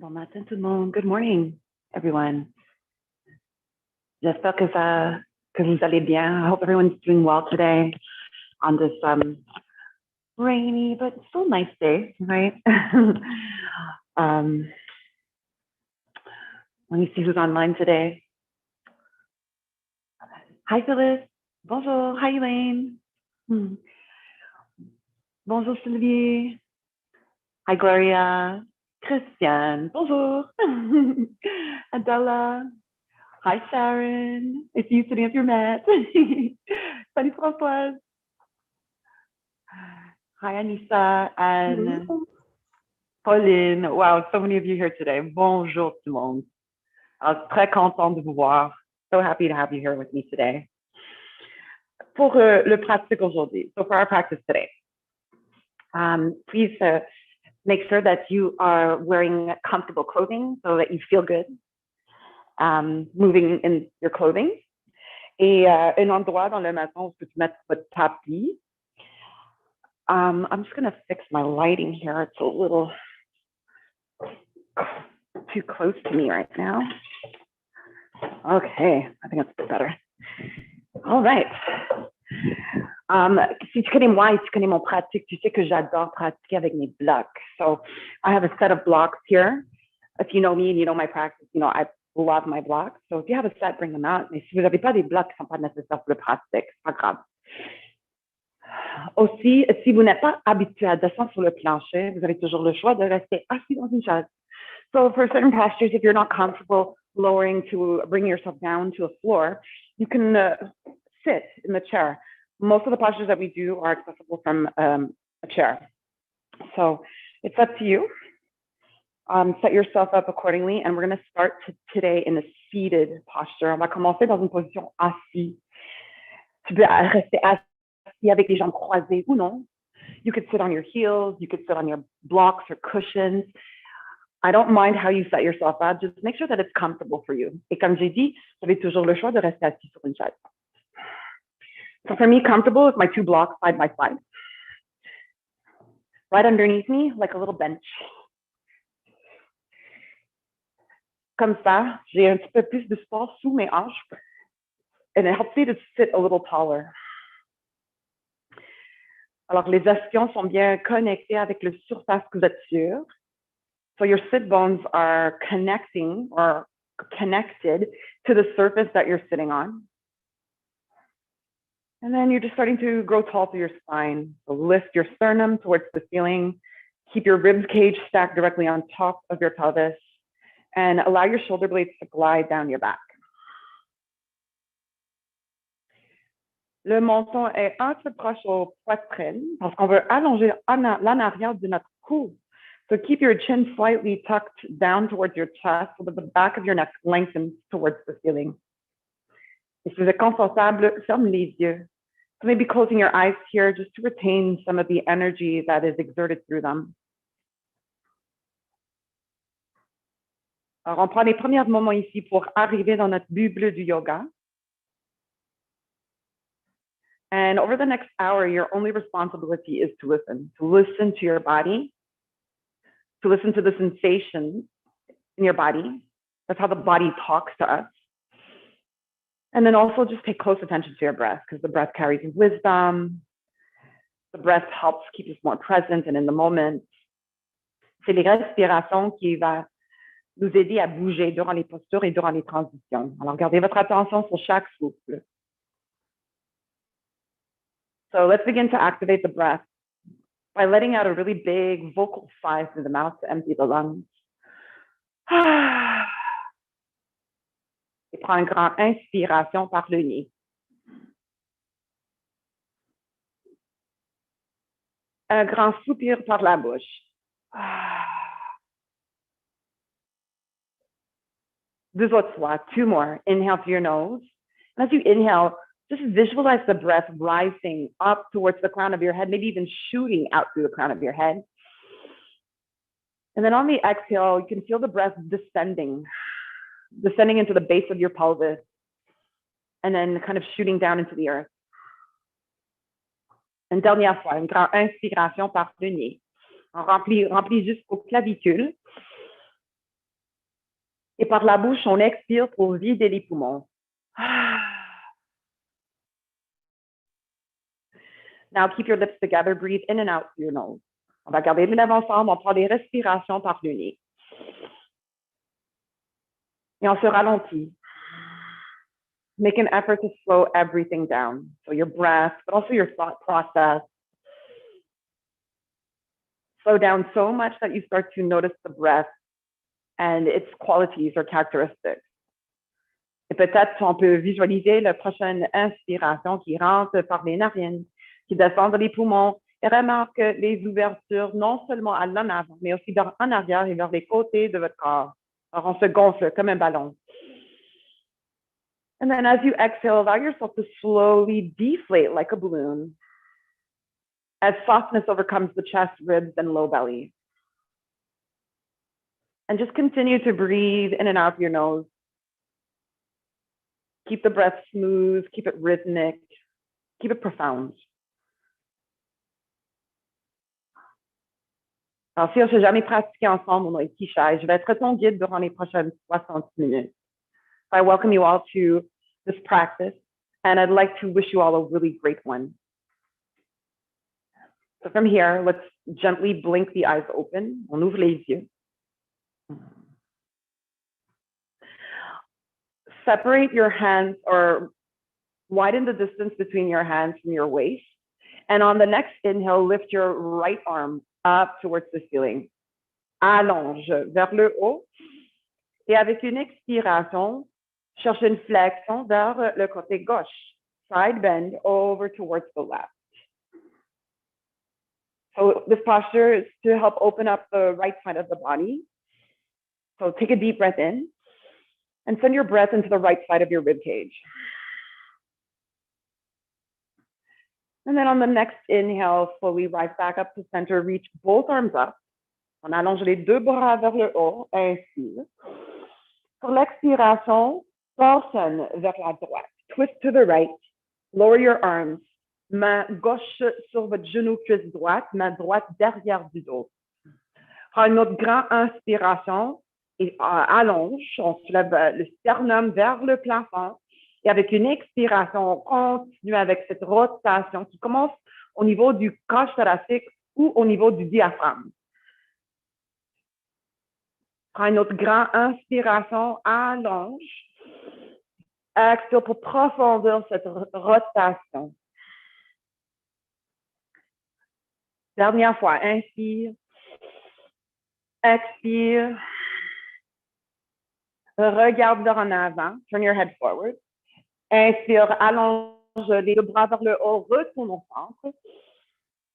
Bon matin tout le monde. Good morning, everyone. J'espère que vous allez bien. I hope everyone's doing well today on this rainy but still nice day, right? Let me see who's online today. Hi, Phyllis. Bonjour. Hi, Elaine. Bonjour, Sylvie. Hi, Gloria. Christian. Bonjour. Adela. Hi, Sharon. It's you sitting up your mat. Salut, Françoise. Hi, Anissa and Pauline. Wow, so many of you here today. Bonjour, tout le monde. I was très content de vous voir. So happy to have you here with me today. Pour le pratique aujourd'hui, so for our practice today, please make sure that you are wearing comfortable clothing so that you feel good moving in your clothing. Et un endroit dans le maison où tu peux mettre votre tapis. I'm just going to fix my lighting here. It's a little too close to me right now. Okay, I think that's better. All right. Si tu connais moi et tu connais mon pratique, tu sais que j'adore pratiquer avec mes blocs. So I have a set of blocks here. If you know me and you know my practice, you know I love my blocks. So if you have a set, bring them out. Mais si vous n'avez pas des blocs qui ne sont pas nécessaires pour le pratique, c'est pas grave. Aussi, si vous n'êtes pas habitué à descendre sur le plancher, vous avez toujours le choix de rester assis dans une chaise. So for certain postures, if you're not comfortable lowering to bring yourself down to a floor, you can sit in the chair. Most of the postures that we do are accessible from a chair. So it's up to you. Set yourself up accordingly, and we're going to start today in a seated posture. On va commencer dans une position assise. Tu peux rester assis avec les jambes croisées ou non. You could sit on your heels, you could sit on your blocks or cushions. I don't mind how you set yourself up, just make sure that it's comfortable for you. Et comme j'ai dit, vous avez toujours le choix de rester assis sur une chaise. So for me, comfortable is my two blocks side by side. Right underneath me, like a little bench. Comme ça, j'ai un petit peu plus de space sous mes hanches, and it helps me to sit a little taller. Alors, les ischions sont bien connectés avec le surface curvature. So your sit bones are connecting or connected to the surface that you're sitting on. And then you're just starting to grow tall through your spine. So lift your sternum towards the ceiling. Keep your rib cage stacked directly on top of your pelvis. And allow your shoulder blades to glide down your back. Le menton est un peu proche aux poitrines parce qu'on veut allonger l'en arrière de notre cou. So keep your chin slightly tucked down towards your chest so that the back of your neck lengthens towards the ceiling. Et si vous êtes confortable, ferme les yeux. So maybe closing your eyes here just to retain some of the energy that is exerted through them. Alors, on prend les premiers moments ici pour arriver dans notre bulle du yoga. And over the next hour, your only responsibility is to listen to your body, to listen to the sensations in your body. That's how the body talks to us. And then also just pay close attention to your breath because the breath carries wisdom. The breath helps keep us more present and in the moment. C'est les respirations qui va nous aider à bouger durant les postures et durant les transitions. Alors, gardez votre attention sur chaque souffle. So let's begin to activate the breath by letting out a really big vocal sigh through the mouth to empty the lungs. Et prends une grande inspiration par le nez. Un grand soupir par la bouche. Deux autres fois, two more. Inhale through your nose. And as you inhale, just visualize the breath rising up towards the crown of your head, maybe even shooting out through the crown of your head. And then on the exhale, you can feel the breath descending into the base of your pelvis, and then kind of shooting down into the earth. Une dernière fois, une grande inspiration par le nez. On remplit jusqu'aux clavicules. Et par la bouche, on expire pour vider les poumons. Now keep your lips together, breathe in and out through your nose. On va garder les lèvres ensemble, on prend des respirations par le nez. Et on se ralentit. Make an effort to slow everything down. So your breath, but also your thought process. Slow down so much that you start to notice the breath and its qualities or characteristics. Et peut-être on peut visualiser la prochaine inspiration qui rentre par les narines, qui descend dans les poumons et remarque les ouvertures non seulement à l'en avant, mais aussi en arrière et vers les côtés de votre corps. Alors on se gonfle comme un ballon. And then as you exhale, allow yourself to slowly deflate like a balloon as softness overcomes the chest, ribs, and low belly. And just continue to breathe in and out of your nose. Keep the breath smooth, keep it rhythmic, keep it profound. Alors, si on ne s'est jamais pratiqué ensemble, on a été shy, je vais être ton guide durant les prochaines 60 minutes. So I welcome you all to this practice, and I'd like to wish you all a really great one. So from here, let's gently blink the eyes open. On ouvre les yeux. Separate your hands or widen the distance between your hands from your waist. And on the next inhale, lift your right arm up towards the ceiling. Allonge vers le haut. Et avec une expiration, cherche une flexion vers le côté gauche. Side bend over towards the left. So this posture is to help open up the right side of the body. So take a deep breath in and send your breath into the right side of your rib cage. And then on the next inhale, slowly rise back up to center, reach both arms up. On allonge les deux bras vers le haut, inspire. Sur l'expiration, torsionne vers la droite. Twist to the right, lower your arms. Main gauche sur votre genou, cuisse droite, main droite derrière du dos. Prends une autre grande inspiration et allonge. On soulève le sternum vers le plafond. Et avec une expiration, on continue avec cette rotation qui commence au niveau du cage thoracique ou au niveau du diaphragme. Prends une autre grande inspiration, allonge. Expire pour profondir cette rotation. Dernière fois, inspire, expire, regarde vers en avant, turn your head forward. Inspire, allonge les deux bras vers le haut, retourne au centre.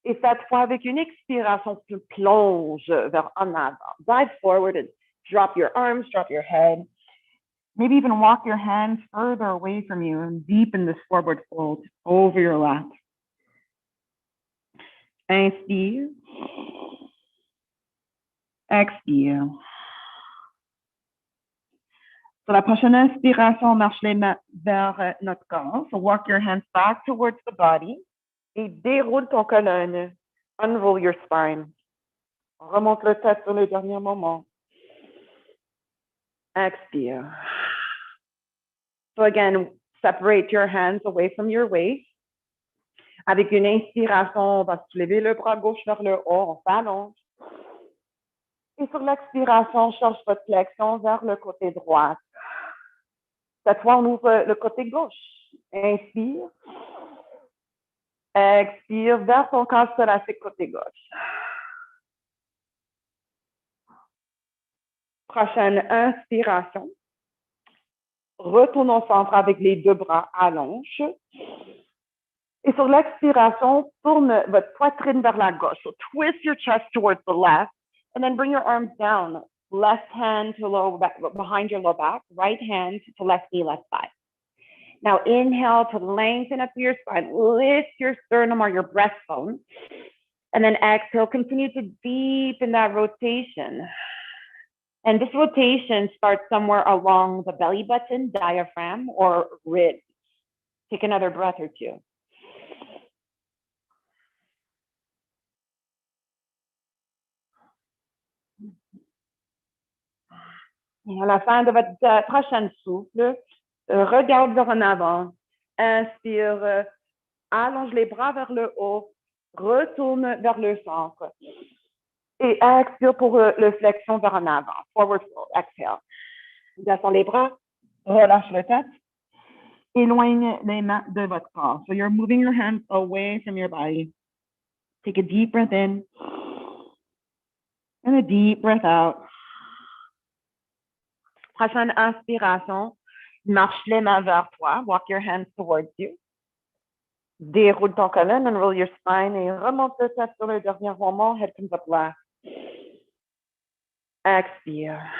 Et cette fois, avec une expiration, tu plonges vers en avant. Dive forward and drop your arms, drop your head. Maybe even walk your hands further away from you and deepen this forward fold over your lap. Inspire. Expire. Sur la prochaine inspiration, on marche les mains vers notre corps. So walk your hands back towards the body. Et déroule ton colonne. Unroll your spine. Remonte le tête sur le dernier moment. Expire. So again, separate your hands away from your waist. Avec une inspiration, on va soulever le bras gauche vers le haut, on s'allonge. Et sur l'expiration, on cherche votre flexion vers le côté droit. Cette fois, on ouvre le côté gauche. Inspire. Expire vers ton cage thoracique côté gauche. Prochaine inspiration. Retourne au centre avec les deux bras allonge. Et sur l'expiration, tourne votre poitrine vers la gauche. So twist your chest towards the left and then bring your arms down. Left hand to low back, behind your low back, right hand to left knee, left thigh. Now inhale to lengthen up your spine, lift your sternum or your breastbone, and then exhale, continue to deepen that rotation. And this rotation starts somewhere along the belly button, diaphragm, or ribs. Take another breath or two. Et à la fin de votre prochaine souffle, regarde vers en avant. Inspire, allonge les bras vers le haut, retourne vers le centre. Et expire pour le flexion vers en avant. Forward fold, exhale. Descends les bras, relâche le tête. Éloigne les mains de votre corps. So you're moving your hands away from your body. Take a deep breath in and a deep breath out. Prochaine inspiration, marche les mains vers toi. Walk your hands towards you. Déroule ton colonne, unroll your spine et remonte le tête sur le dernier mouvement. Head comes up last. Expire.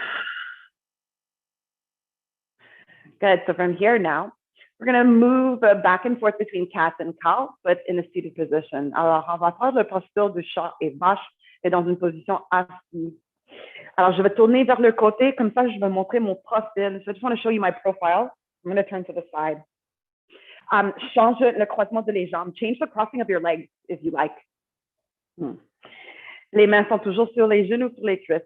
Good. So from here now, we're going to move back and forth between cat and cow, but in a seated position. Alors, on va faire la posture de chat et vache et dans une position assise. Alors, je vais tourner vers le côté, comme ça, je vais montrer mon profil. So I just want to show you my profile. I'm going to turn to the side. Change le croisement de les jambes. Change the crossing of your legs if you like. Les mains sont toujours sur les genoux, sur les cuisses.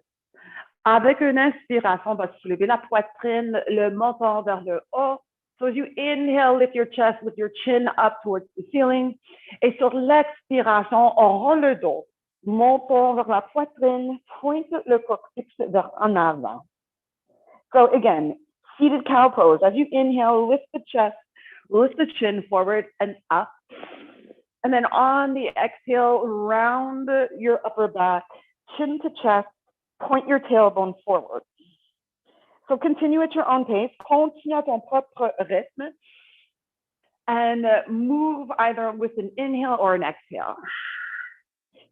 Avec une inspiration, on va soulever la poitrine, le menton vers le haut. So as you inhale, lift your chest with your chin up towards the ceiling. Et sur l'expiration, on rend le dos. Menton vers la poitrine, pointe le coccyx vers en avant. So again, seated cow pose. As you inhale, lift the chest, lift the chin forward and up. And then on the exhale, round your upper back, chin to chest, point your tailbone forward. So continue at your own pace. Continue à ton propre rythme. And move either with an inhale or an exhale.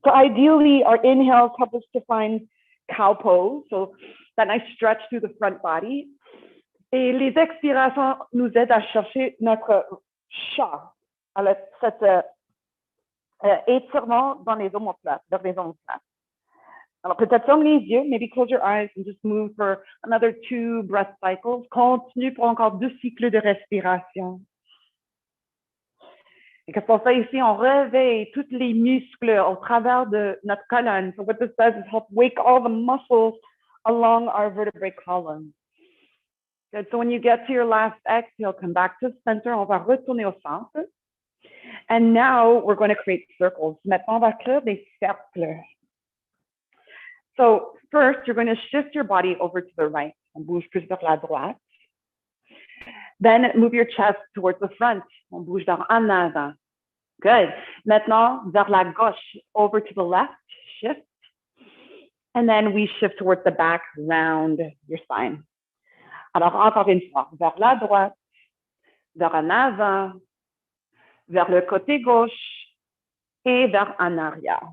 So ideally, our inhales help us to find cow pose. So that nice stretch through the front body. Et les expirations nous aident à chercher notre chat. Alors, cet étirement dans les omoplates, vers les omoplates. Alors, peut-être ferme les yeux, maybe close your eyes and just move for another 2 breath cycles. Continue pour encore 2 cycles de respiration. Et qu'est-ce qu'on fait ici? On réveille tous les muscles au travers de notre colonne. So what this does is help wake all the muscles along our vertebrae column. Good. So when you get to your last exhale, come back to the center. On va retourner au centre. And now we're going to create circles. Maintenant, on va créer des cercles. So first, you're going to shift your body over to the right. On bouge plus vers la droite. Then move your chest towards the front. On bouge vers en avant. Good. Maintenant, vers la gauche, over to the left, shift. And then we shift towards the back, round your spine. Alors, encore une fois, vers la droite, vers en avant, vers le côté gauche et vers en arrière.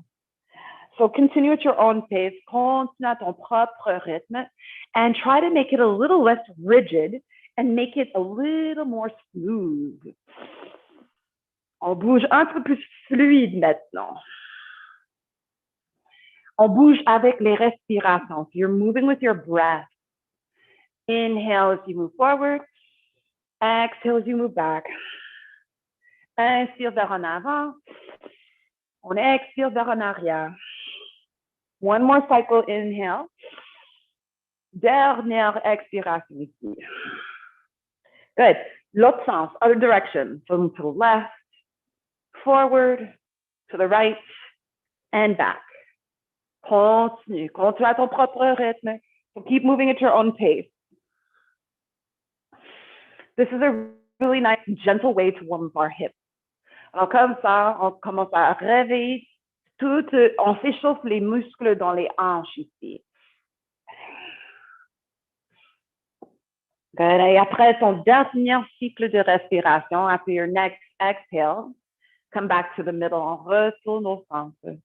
So continue at your own pace, continue à ton propre rythme, and try to make it a little less rigid and make it a little more smooth. On bouge un peu plus fluide maintenant. On bouge avec les respirations. So you're moving with your breath. Inhale as you move forward. Exhale as you move back. Inspire vers en avant. On expire vers en arrière. One more cycle, inhale. Dernière expiration ici. Good. L'autre sens, other direction. So to the left, forward, to the right, and back. Continue. Continue à ton propre rythme. So keep moving at your own pace. This is a really nice, gentle way to warm up our hips. Alors comme ça, on commence à réveiller on s'échauffe les muscles dans les hanches ici. Good. Et après ton dernier cycle de respiration, after your next exhale, come back to the middle. On retourne au centre.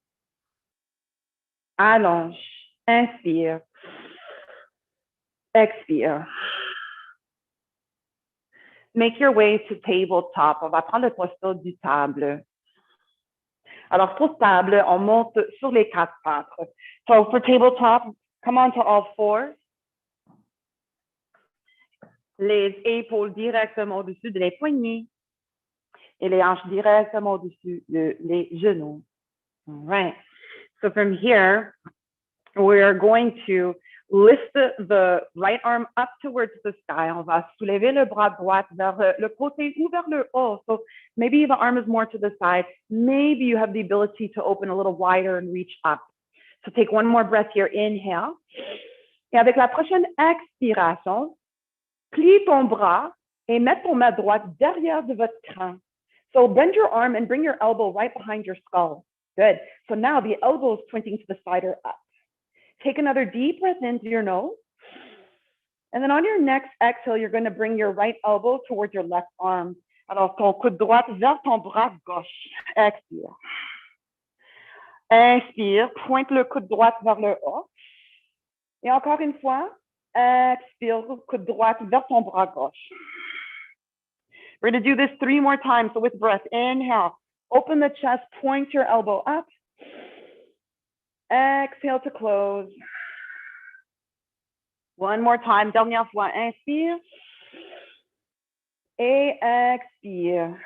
Allonge. Inspire. Expire. Make your way to tabletop. On va prendre le posture du table. Alors, pour table, on monte sur les 4 pattes. So for tabletop, come on to all fours. Les épaules directement au-dessus des poignets et les hanches directement au-dessus des genoux. All right. So from here, we're going to Lift the right arm up towards the sky. On va soulever le bras droit vers le côté ou vers le haut. So maybe the arm is more to the side. Maybe you have the ability to open a little wider and reach up. So take one more breath here. Inhale. Et avec la prochaine expiration, plie ton bras et mets ton main droite derrière de votre crâne. So bend your arm and bring your elbow right behind your skull. Good. So now the elbow is pointing to the side or up. Take another deep breath into your nose. And then on your next exhale, you're going to bring your right elbow towards your left arm. Alors, ton coude droit vers ton bras gauche. Expire. Inspire. Pointe le coude droit vers le haut. Et encore une fois, expire. Coude droit vers ton bras gauche. We're going to do this 3 more times. So with breath, inhale. Open the chest. Point your elbow up. Exhale to close. One more time. Dernière fois. Inspire. Et expire.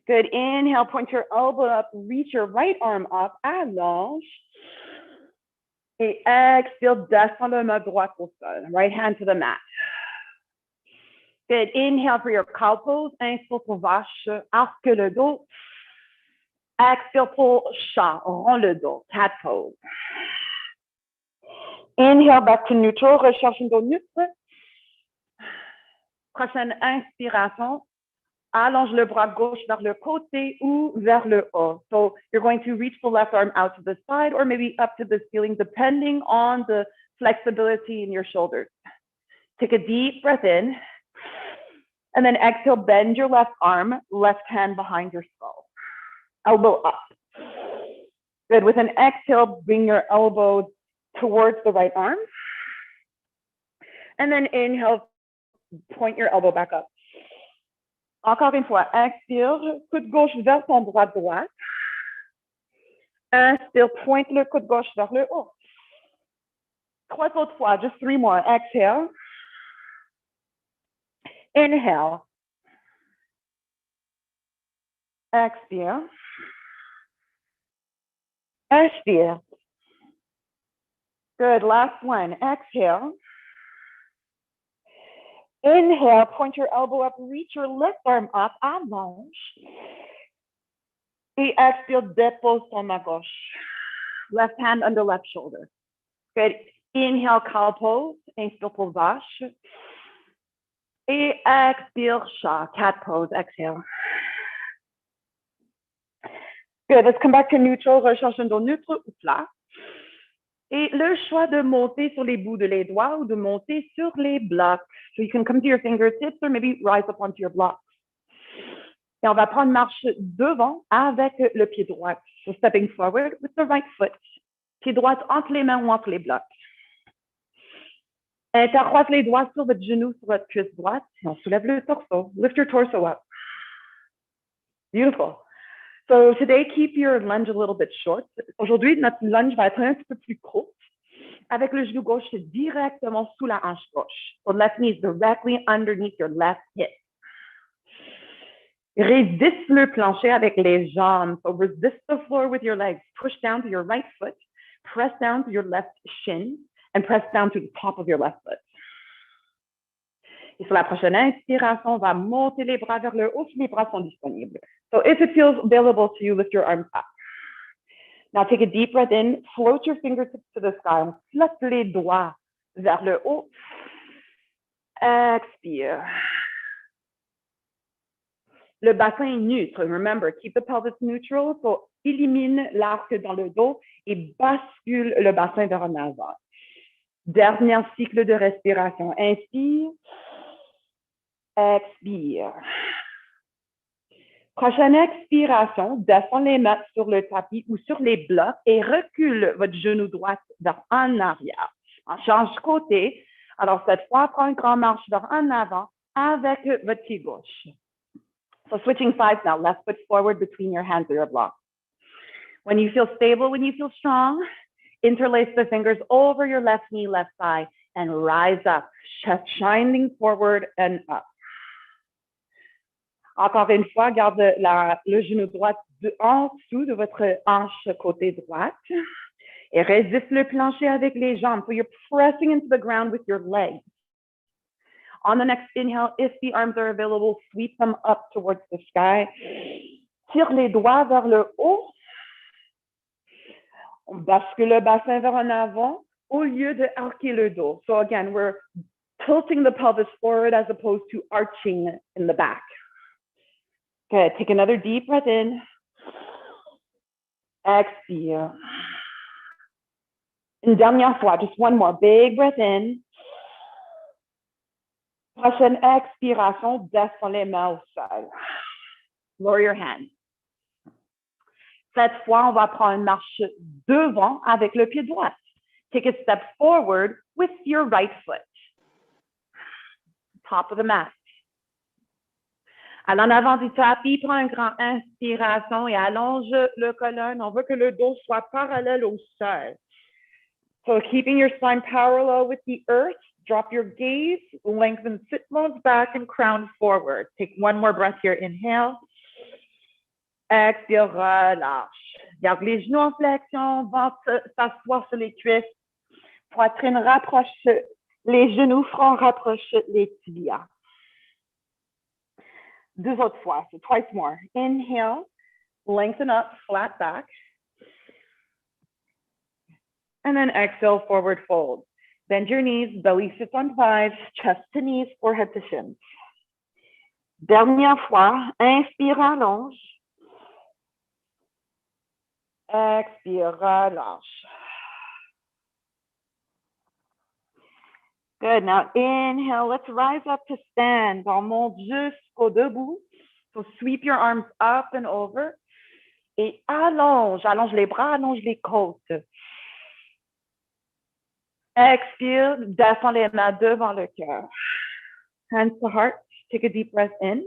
Good. Inhale. Point your elbow up. Reach your right arm up. Allonge. Et expire. Descends le main droite au sol. Right hand to the mat. Good. Inhale for your cow pose. Inspire pour vache. Arque le dos. Expire pour chat, rond le dos, cat pose. Inhale back to neutral, recherche un dos neutre. Prochaine inspiration, allonge le bras gauche vers le côté ou vers le haut. So you're going to reach the left arm out to the side or maybe up to the ceiling, depending on the flexibility in your shoulders. Take a deep breath in, and then exhale, bend your left arm, left hand behind your skull. Elbow up. Good. With an exhale, bring your elbow towards the right arm. And then inhale, point your elbow back up. Encore une fois, expire, coude gauche vers ton bras droit. Inspire, pointe le coude gauche vers le haut. 3 autres fois, just 3 more. Exhale. Inhale. Expire. Expire. Good. Last one. Exhale. Inhale. Point your elbow up. Reach your left arm up. Allonge. Et expire. Dépose ton main gauche. Left hand under left shoulder. Good. Inhale. Cow pose. Inspire pour vache. Et expire. Chat. Cat pose. Exhale. Good. Let's come back to neutral. Recherche un dos neutre ou plat. Et le choix de monter sur les bouts de les doigts ou de monter sur les blocs. So you can come to your fingertips or maybe rise up onto your blocks. Et on va prendre marche devant avec le pied droit. So stepping forward with the right foot. Pied droit entre les mains ou entre les blocs. Intercroise les doigts sur votre genou, sur votre cuisse droite. Et on soulève le torso. Lift your torso up. Beautiful. So today, keep your lunge a little bit short. Aujourd'hui, notre lunge va être un petit peu plus courte, avec le genou gauche directement sous la hanche gauche. So left knee is directly underneath your left hip. Résiste le plancher avec les jambes. So resist the floor with your legs. Push down to your right foot, press down to your left shin, and press down to the top of your left foot. Et sur la prochaine inspiration, on va monter les bras vers le haut si les bras sont disponibles. So if it feels available to you, lift your arms up. Now take a deep breath in, float your fingertips to the sky. On flotte les doigts vers le haut. Expire. Le bassin est neutre. Remember, keep the pelvis neutral. So élimine l'arc dans le dos et bascule le bassin vers en avant. Dernier cycle de respiration. Inspire. Expire. Prochaine expiration, descends les mains sur le tapis ou sur les blocs et recule votre genou droit vers en arrière. On change côté. Alors, cette fois, prends une grande marche vers en avant avec votre pied gauche. So switching sides now, left foot forward between your hands or your blocks. When you feel stable, when you feel strong, interlace the fingers over your left knee, left thigh, and rise up, chest shining forward and up. Encore une fois, garde le genou droit en dessous de votre hanche côté droite. Et résiste le plancher avec les jambes. So you're pressing into the ground with your legs. On the next inhale, if the arms are available, sweep them up towards the sky. Tire les doigts vers le haut. On bascule le bassin vers en avant au lieu de arquer le dos. So again, we're tilting the pelvis forward as opposed to arching in the back. Good. Take another deep breath in. Expire. Une dernière fois, just one more. Big breath in. Prochaine expiration, descends les mains au sol. Lower your hands. Cette fois, on va prendre une marche devant avec le pied droit. Take a step forward with your right foot. Top of the mat. À l'en avant du tapis, prends une grande inspiration et allonge le colonne. On veut que le dos soit parallèle au sol. So keeping your spine parallel with the earth, drop your gaze, lengthen sit bones back and crown forward. Take one more breath here. Inhale. Expire, relâche. Garde les genoux en flexion, ventre s'asseoir sur les cuisses. Poitrine rapproche les genoux, front rapproche les tibias. Deux autres fois, so twice more. Inhale, lengthen up, flat back. And then exhale, forward fold. Bend your knees, belly sits on thighs, chest to knees, forehead to shins. Dernière fois, inspire, allonge. Expire, relâche. Good. Now inhale, let's rise up to stand. On monte jusqu'au debout. So sweep your arms up and over. Et allonge. Allonge les bras, allonge les côtes. Expire, descends les mains devant le cœur. Hands to heart. Take a deep breath in.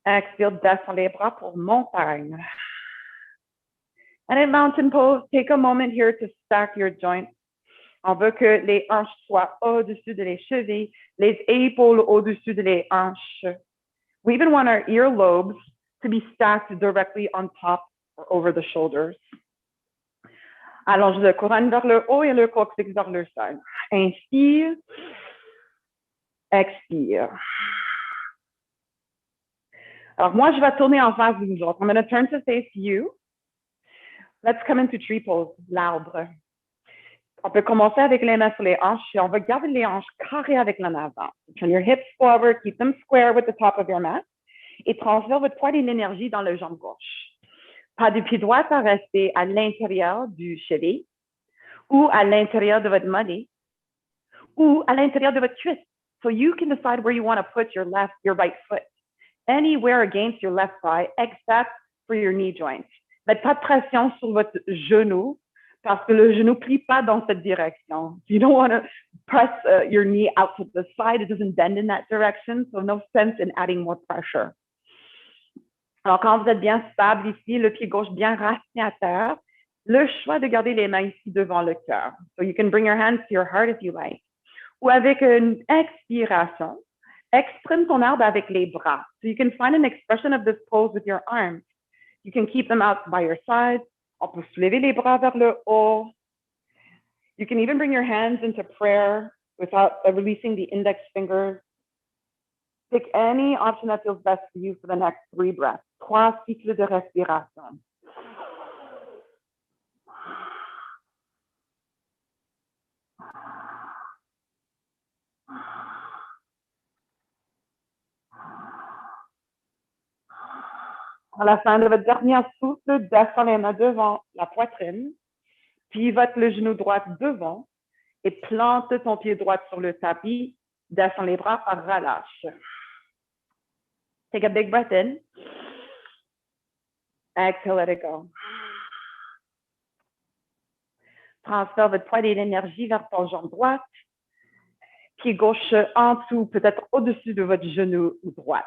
Expire, descends les bras pour montagne. And in mountain pose, take a moment here to stack your joints. On veut que les hanches soient au-dessus de les chevilles, les épaules au-dessus de les hanches. We even want our earlobes to be stacked directly on top or over the shoulders. Allonge le couronne vers le haut et le coccyx vers le sol. Inspire. Expire. Alors, moi, je vais tourner en face de vous autres. I'm going to turn to face you. Let's come into tree pose, l'arbre. On peut commencer avec les mains sur les hanches et on va garder les hanches carrées avec l'en avant. Turn your hips forward, keep them square with the top of your mat et transfère votre poids et l'énergie dans le jambe gauche. Pas du pied droit à rester à l'intérieur du cheville ou à l'intérieur de votre mollet ou à l'intérieur de votre cuisse. So you can decide where you want to put your right foot. Anywhere against your left thigh except for your knee joint. Mettez pas de pression sur votre genou parce que le genou plie pas dans cette direction. You don't want to press your knee out to the side. It doesn't bend in that direction, so no sense in adding more pressure. Alors, quand vous êtes bien stable ici, le pied gauche bien raciné à terre, le choix de garder les mains ici devant le cœur. So you can bring your hands to your heart if you like. Ou avec une expiration, exprime ton arbre avec les bras. So you can find an expression of this pose with your arms. You can keep them out by your side. On peut soulever les bras vers le haut. You can even bring your hands into prayer without releasing the index fingers. Pick any option that feels best for you for the next 3 breaths. 3 cycles de respiration. À la fin de votre dernier souffle, descends les mains devant la poitrine, pivote le genou droit devant et plante ton pied droit sur le tapis. Descends les bras, relâche. Take a big breath in. Exhale, let it go. Transfère votre poids et l'énergie vers ton jambe droite. Pied gauche en dessous, peut-être au-dessus de votre genou droite.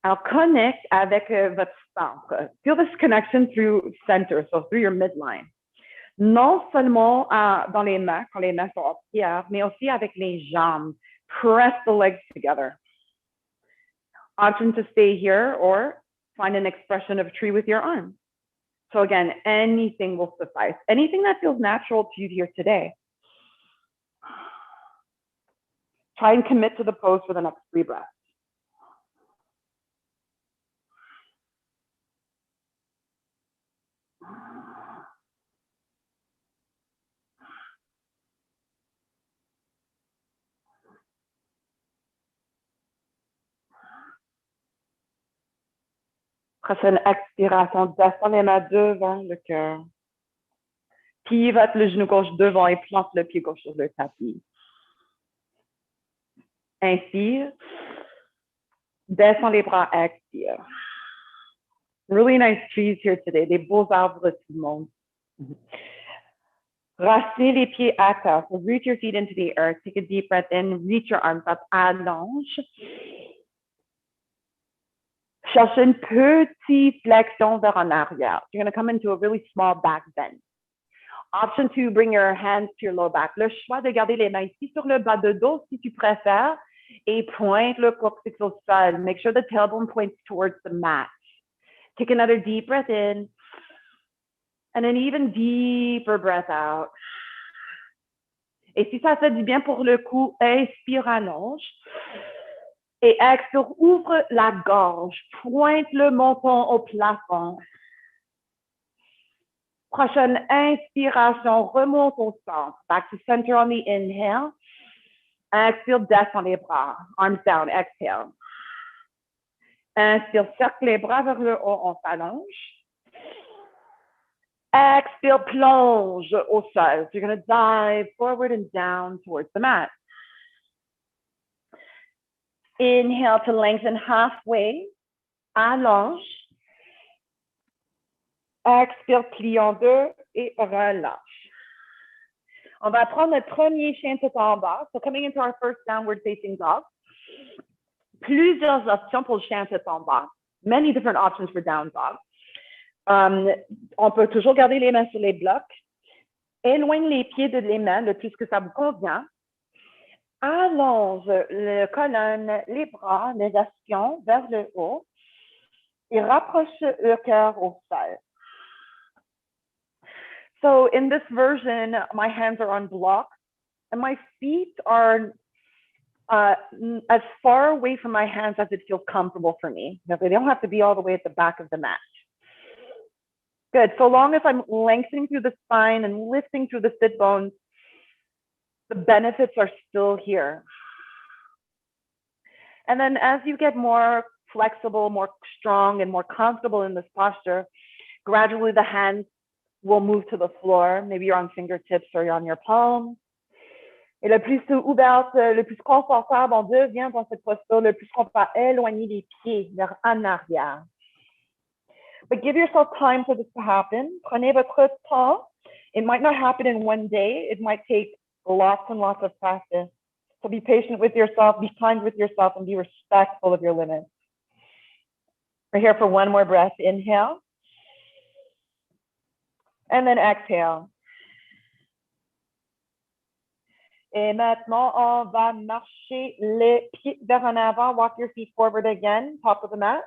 Alors, connecte avec votre centre. Feel this connection through center, so through your midline. Non seulement dans les mains, quand les mains sont en prière, mais aussi avec les jambes. Press the legs together. Option to stay here or find an expression of tree with your arms. So again, anything will suffice. Anything that feels natural to you here today. Try and commit to the pose for the next 3 breaths. Prochaine expiration, descends les mains devant le cœur. Pivote le genou gauche devant et plante le pied gauche sur le tapis. Inspire. Descends les bras, expire. Really nice trees here today. Des beaux arbres tout le monde. Racez les pieds à terre. So root your feet into the earth. Take a deep breath in. Reach your arms up. Allonge. Cherchez une petite flexion vers en arrière. You're going to come into a really small back bend. Option 2, bring your hands to your low back. Le choix de garder les mains ici sur le bas de dos si tu préfères et pointe le coccyx au sol. Make sure the tailbone points towards the mat. Take another deep breath in and an even deeper breath out. Et si ça fait du bien pour le cou, inspire, allonge. Et expire, ouvre la gorge. Pointe le menton au plafond. Prochaine inspiration, remonte au centre. Back to center on the inhale. Expire, descend les bras. Arms down, exhale. Inspire, cercle les bras vers le haut, on s'allonge. Expire, plonge au sol. So you're going to dive forward and down towards the mat. Inhale to lengthen halfway. Allonge. Expire, plie en deux et relâche. On va prendre notre premier chien tout en bas. So coming into our first downward facing dog. Plusieurs options pour le chien tout en bas. Many different options for down dog. On peut toujours garder les mains sur les blocs. Éloigne les pieds de les mains le plus que ça vous convient. Allonge le colonne, les bras, les ischions vers le haut et rapproche le cœur au sol. So in this version, my hands are on blocks and my feet are as far away from my hands as it feels comfortable for me. They don't have to be all the way at the back of the mat. Good. So long as I'm lengthening through the spine and lifting through the sit bones, the benefits are still here. And then as you get more flexible, more strong, and more comfortable in this posture, gradually the hands will move to the floor. Maybe you're on fingertips or you're on your palms. Et le plus ouverte, le plus confortable, on devient dans cette posture, le plus qu'on peut éloigner les pieds vers en arrière. But give yourself time for this to happen. Prenez votre temps. It might not happen in one day. It might take lots and lots of practice. So be patient with yourself, be kind with yourself, and be respectful of your limits. We're here for one more breath. Inhale. And then exhale. Et maintenant, on va marcher les pieds vers en avant. Walk your feet forward again, top of the mat.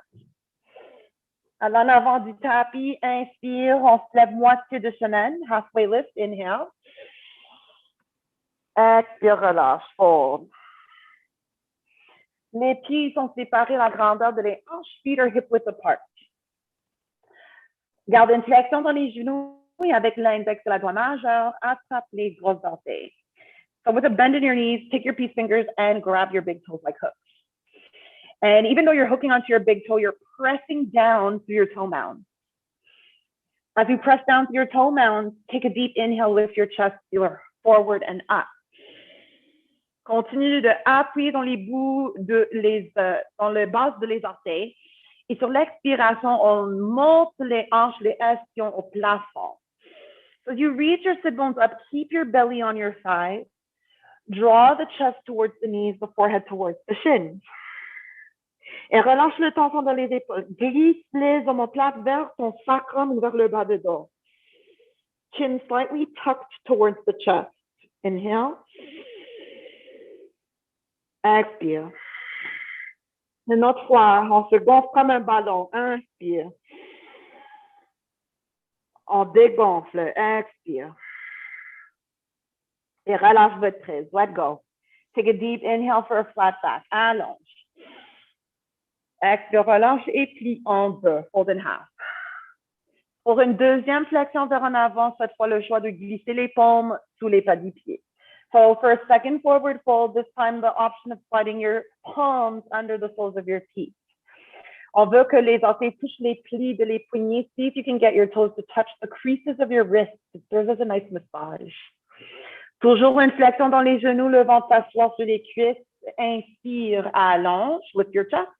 À l'en avant du tapis, inspire, on se lève moitié de semaine, halfway lift, inhale. Expire, relâche, fold. Les pieds sont séparés à la grandeur de les hanches, feet are hip width apart. Garde une flexion dans les genoux et avec l'index de la doigt majeur, attrape les grosses orteils. So with a bend in your knees, take your peace fingers and grab your big toes like hooks. And even though you're hooking onto your big toe, you're pressing down through your toe mound. As you press down through your toe mound, take a deep inhale, lift your chest forward and up. Continue de appuyer dans les bouts dans le bas de les orteils. Et sur l'expiration, on monte les hanches, les ischions au plafond. So you reach your sit bones up, keep your belly on your side. Draw the chest towards the knees, the forehead towards the shins. Et relâche le tension dans les épaules. Glisse les omoplates vers ton sacrum ou vers le bas de dos. Chin slightly tucked towards the chest. Inhale. Expire. Une autre fois, on se gonfle comme un ballon. Inspire. On dégonfle. Expire. Et relâche votre prise. Let go. Take a deep inhale for a flat back. Allonge. Expire, relâche et plie en deux. Fold in half. Pour une deuxième flexion vers en avant, cette fois le choix de glisser les paumes sous les pas du pied. So for a second forward fold, this time the option of sliding your palms under the soles of your feet. On veut que les orteils touchent les plis de les poignets. See if you can get your toes to touch the creases of your wrists. There's a nice massage. Toujours une flexion dans les genoux, le ventre s'asseoir sur les cuisses. Inspire, allonge, lift your chest.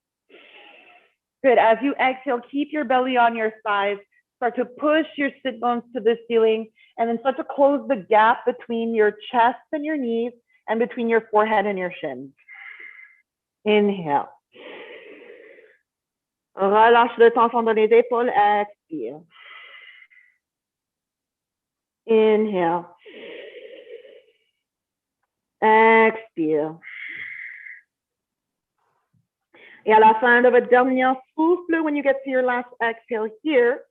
Good. As you exhale, keep your belly on your sides. Start to push your sit bones to the ceiling, and then start to close the gap between your chest and your knees and between your forehead and your shins. Inhale. Relâche le tension dans les épaules. Expire. Inhale. Expire. Et à la fin de votre dernier souffle, when you get to your last exhale here,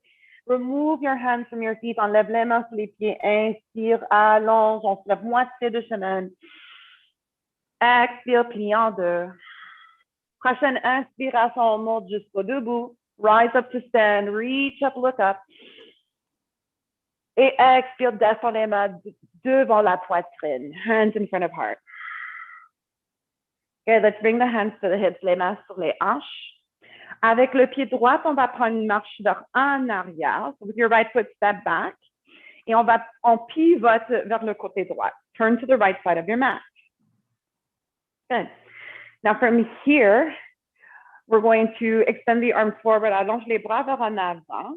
remove your hands from your feet. Enlève les mains sur les pieds. Inspire, allonge. On se lève moitié de chemin. Expire, plie en deux. Prochaine inspiration, on monte jusqu'au debout. Rise up to stand. Reach up, look up. Et expire, descend les mains devant la poitrine. Hands in front of heart. Okay, let's bring the hands to the hips, les mains sur les hanches. Avec le pied droit, on va prendre une marche vers en arrière. So with your right foot, step back. Et on pivote vers le côté droit. Turn to the right side of your mat. Good. Now from here, we're going to extend the arms forward. Allonge les bras vers en avant.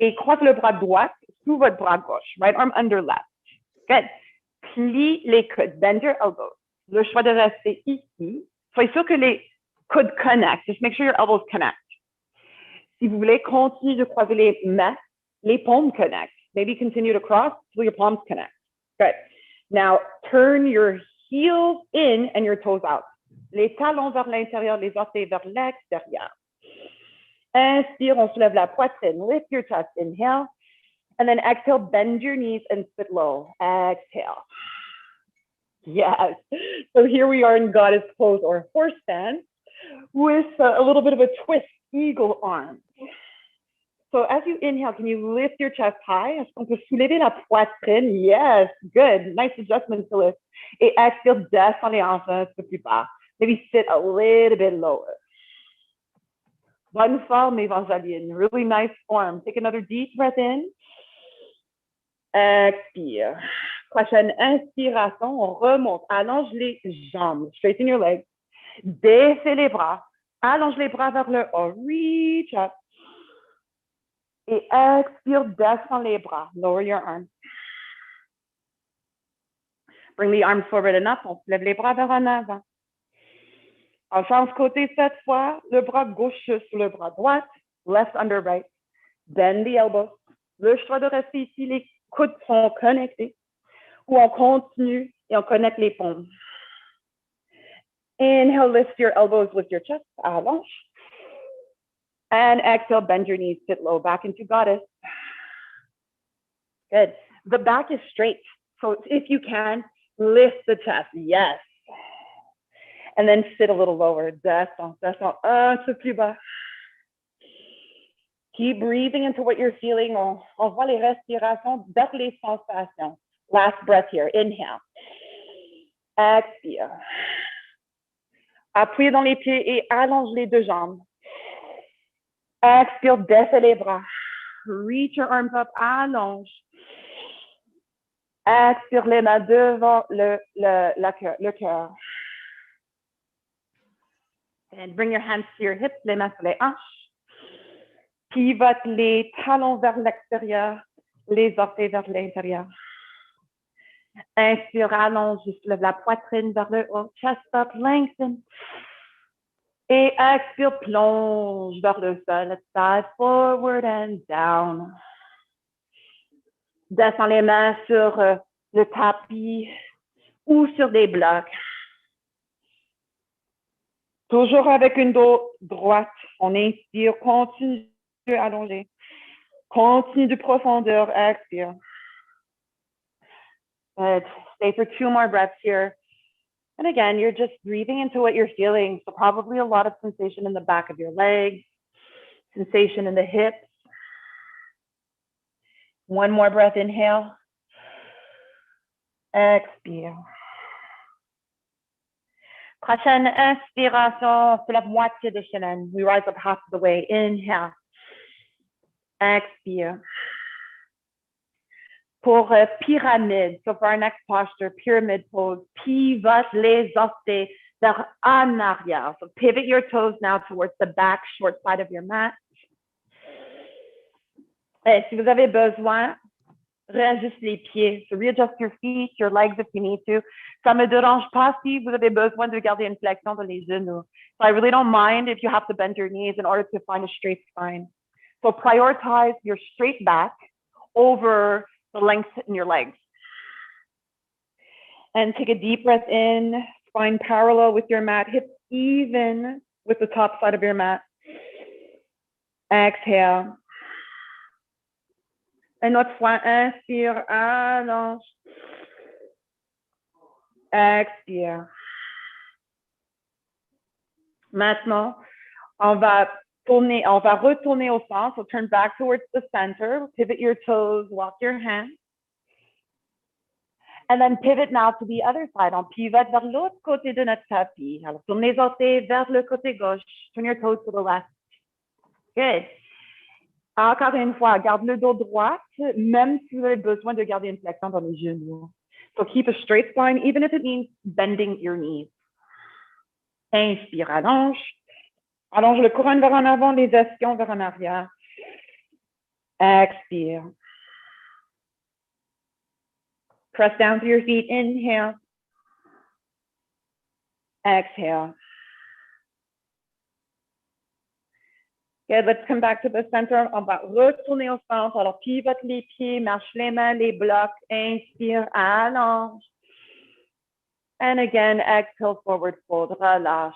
Et croise le bras droit sous votre bras gauche. Right arm under left. Good. Plie les coudes. Bend your elbows. Le choix de rester ici. Soyez sûr que les coudes connect. Just make sure your elbows connect. Si vous voulez continuer de croiser les mains, les paumes connect. Maybe continue to cross till your palms connect. Good. Now turn your heels in and your toes out. Les talons vers l'intérieur, les orteils vers l'extérieur. Inspire, on soulève la poitrine. Lift your chest. Inhale. And then exhale, bend your knees and sit low. Exhale. Yes. So here we are in goddess pose or horse stance with a little bit of a twist, eagle arm. So as you inhale, can you lift your chest high? Est-ce qu'on peut soulever la poitrine? Yes, good. Nice adjustment to lift. Et exhale, descend les hanches un peu plus bas. Maybe sit a little bit lower. Bonne forme, Evangeline. Really nice form. Take another deep breath in. Expire. Prochaine inspiration, on remonte. Allonge les jambes. Straighten your legs. Défais les bras. Allonge les bras vers le haut. Reach up. Et expire, descends les bras. Lower your arms. Bring the arms forward and up. On lève les bras vers en avant. On change côté cette fois. Le bras gauche sur le bras droit. Left under right. Bend the elbows. Le choix de rester ici. Les coudes sont connectés. Ou on continue et on connecte les paumes. Inhale, lift your elbows with your chest. Allonge. And exhale, bend your knees, sit low, back into goddess. Good. The back is straight. So if you can, lift the chest. Yes. And then sit a little lower. Descend, descend, un peu plus bas. Keep breathing into what you're feeling. On voit les respirations, vers les sensations. Last breath here. Inhale. Expire. Appuyez dans les pieds et allonge les deux jambes. Expire, défais les bras. Reach your arms up, allonge. Expire les mains devant le cœur. And bring your hands to your hips, les mains sur les hanches. Pivote les talons vers l'extérieur, les orteils vers l'intérieur. Inspire, allonge, soulève la poitrine vers le haut, chest up, lengthen. Et expire, plonge vers le sol. Let's dive forward and down. Descends les mains sur le tapis ou sur des blocs. Toujours avec une dos droite. On inspire, continue à allonger. Continue de profondeur. Expire. Good. Stay for 2 more breaths here. And again, you're just breathing into what you're feeling. So probably a lot of sensation in the back of your legs, sensation in the hips. 1 more breath, inhale. Expire. Prochaine inspiration, c'est la moitié de chemin. We rise up half of the way. Inhale. Expire. Pour pyramide, so for our next posture, pyramid pose, pivot les orteils vers en arrière. So pivot your toes now towards the back, short side of your mat. Et si vous avez besoin, réajuste les pieds. So readjust your feet, your legs if you need to. Ça me dérange pas si vous avez besoin de garder une flexion dans les genoux. So I really don't mind if you have to bend your knees in order to find a straight spine. So prioritize your straight back over the length in your legs. And take a deep breath in, spine parallel with your mat, hips even with the top side of your mat. Exhale. Une autre fois, inspire, allonge. Expire. Maintenant, on va retourner au centre. So turn back towards the center. Pivot your toes, walk your hands. And then pivot now to the other side. On pivote vers l'autre côté de notre tapis. Alors, tourne les orteils vers le côté gauche. Turn your toes to the left. Good. Encore une fois, garde le dos droit, même si vous avez besoin de garder une flexion dans les genoux. So keep a straight spine, even if it means bending your knees. Inspire, allonge. Allonge le couronne vers en avant, les ischions vers en arrière. Expire. Press down to your feet. Inhale. Exhale. Good, let's come back to the center. On va retourner au centre. Alors, pivote les pieds, marche les mains, les blocs. Inspire, allonge. And again, exhale, forward fold, relâche.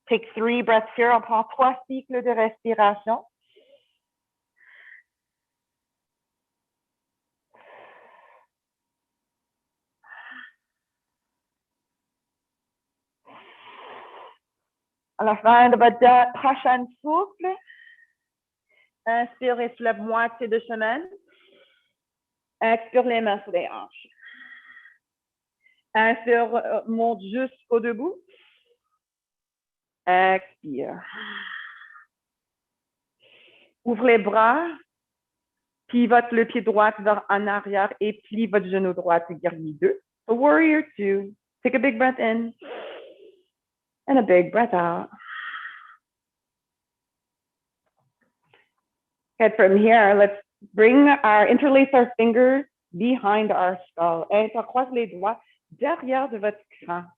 Take 3 breaths here. On prend 3 cycles de respiration. À la fin de votre prochaine souffle, inspire et soulève moitié de chemin. Expire les mains sur les hanches. Inspire, monte jusqu'au debout. Expire. Ouvre les bras. Pivote le pied droit vers en arrière et plie votre genou droit, guerrier 2. So warrior 2. Take a big breath in. And a big breath out. Okay, from here, let's interlace our fingers behind our skull. Intercroise les doigts derrière de votre crâne.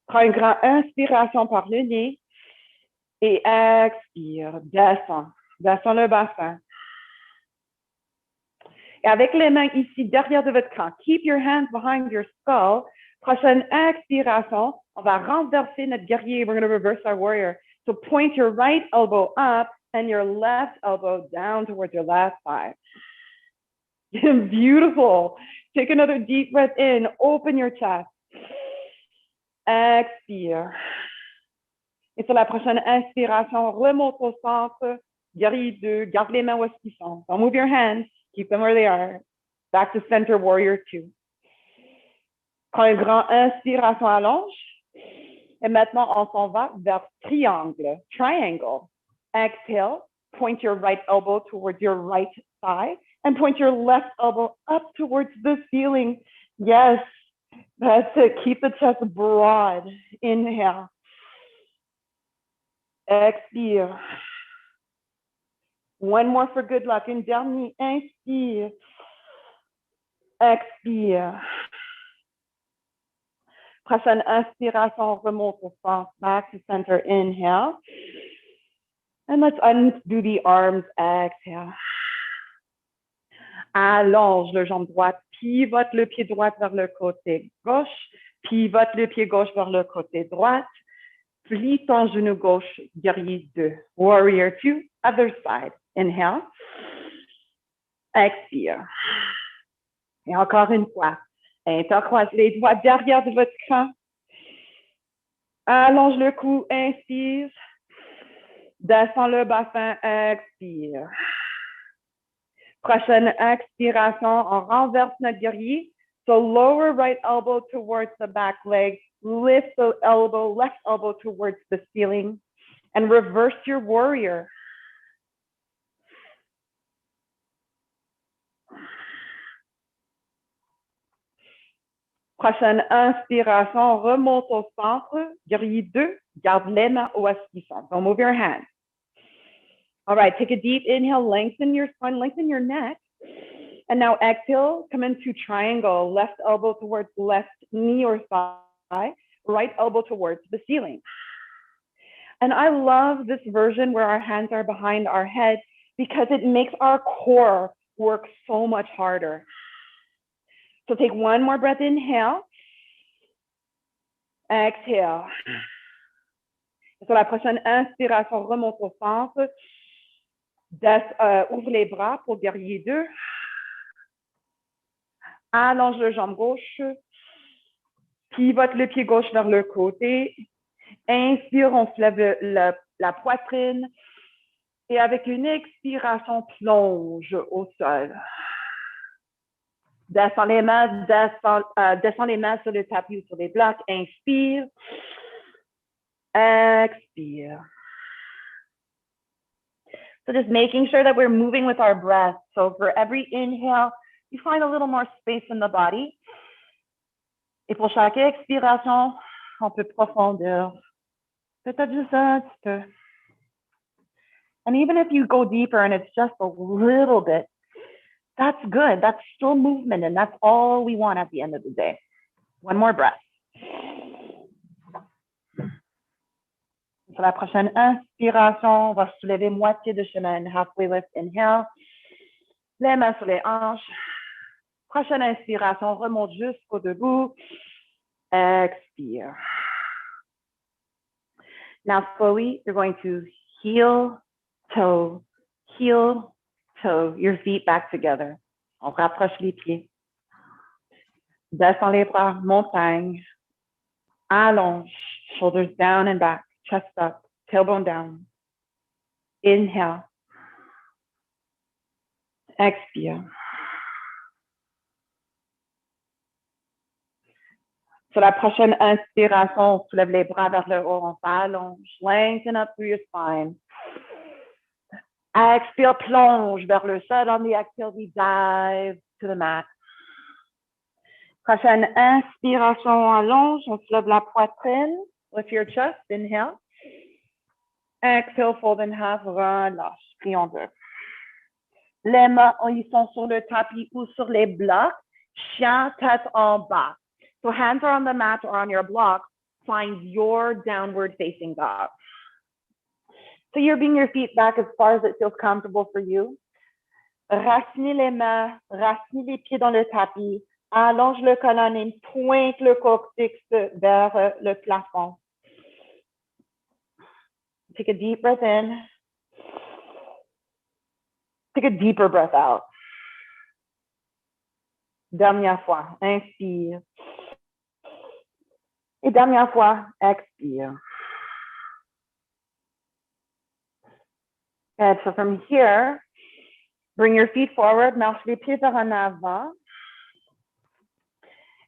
Prends une grande inspiration par le nez et expire. Descends. Descends le bassin. Et avec les mains ici derrière de votre crâne, keep your hands behind your skull. Prochaine expiration, on va renverser notre guerrier. We're going to reverse our warrior. So point your right elbow up and your left elbow down towards your left thigh. Beautiful. Take another deep breath in. Open your chest. Expire. Et sur la prochaine inspiration, remonte au centre. Guerrier 2. Garde les mains où elles sont. Don't move your hands. Keep them where they are. Back to center, warrior 2. Prends une grande inspiration, allonge. Et maintenant, on s'en va vers triangle, triangle. Exhale, point your right elbow towards your right thigh and point your left elbow up towards the ceiling. Yes, that's it. Keep the chest broad. Inhale. Expire. One more for good luck. Une dernière, inspire. Expire. Prochaine inspiration, remonte au centre, back to center, inhale. And let's undo the arms, exhale. Allonge le jambe droite, pivote le pied droit vers le côté gauche, pivote le pied gauche vers le côté droit. Plie ton genou gauche, guerrier 2. Warrior 2, other side. Inhale. Expire. Et encore une fois. Intercroise les doigts derrière de votre cran. Allonge le cou, inspire. Descends le bassin, expire. Prochaine expiration, on renverse notre guerrier. So lower right elbow towards the back leg. Lift the elbow, left elbow towards the ceiling. And reverse your warrior. Prochaine inspiration, remonte au centre. Guerrier 2, garde les mains où est-ce qu'ils sont. Don't move your hands. All right, take a deep inhale, lengthen your spine, lengthen your neck. And now exhale, come into triangle, left elbow towards left knee or thigh, right elbow towards the ceiling. And I love this version where our hands are behind our head because it makes our core work so much harder. So take one more breath, inhale. Exhale. Sur la prochaine inspiration, remonte au centre. Ouvre les bras pour guerrier 2. Allonge le jambe gauche. Pivote le pied gauche vers le côté. Inspire, on se lève la poitrine. Et avec une expiration, plonge au sol. Descends les mains, descends les mains sur le tapis ou sur les blocs. Inspire. Expire. So just making sure that we're moving with our breath. So for every inhale, you find a little more space in the body. Et pour chaque expiration, on peut profondeur. Peut-être juste un petit peu. And even if you go deeper and it's just a little bit, that's good. That's still movement, and that's all we want at the end of the day. One more breath. Pour la prochaine inspiration, on va soulever moitié de chemin. Halfway lift, inhale. Les mains sur les hanches. Prochaine inspiration, remonte jusqu'au debout. Expire. Now slowly, you're going to heel, toe, your feet back together. On rapproche les pieds. Descends les bras, montagne. Allonge, shoulders down and back, chest up, tailbone down. Inhale. Expire. Sur la prochaine inspiration, on soulève les bras vers le haut, on s'allonge, lengthen up through your spine. Expire, plonge vers le sol. On the exhale, we dive to the mat. Prochaine inspiration, on allonge, on soulève la poitrine. Lift your chest, inhale. Exhale, fold in half, relâche, plie en deux. Les mains, ils sont sur le tapis ou sur les blocs. Chien, tête en bas. So hands are on the mat or on your block. Find your downward facing dog. So you're bringing your feet back as far as it feels comfortable for you. Racinez les mains, racinez les pieds dans le tapis. Allonge le colonne et pointe le coccyx vers le plafond. Take a deep breath in. Take a deeper breath out. Dernière fois, inspire. Et dernière fois, expire. Good. So from here, bring your feet forward, marche les pieds vers en avant.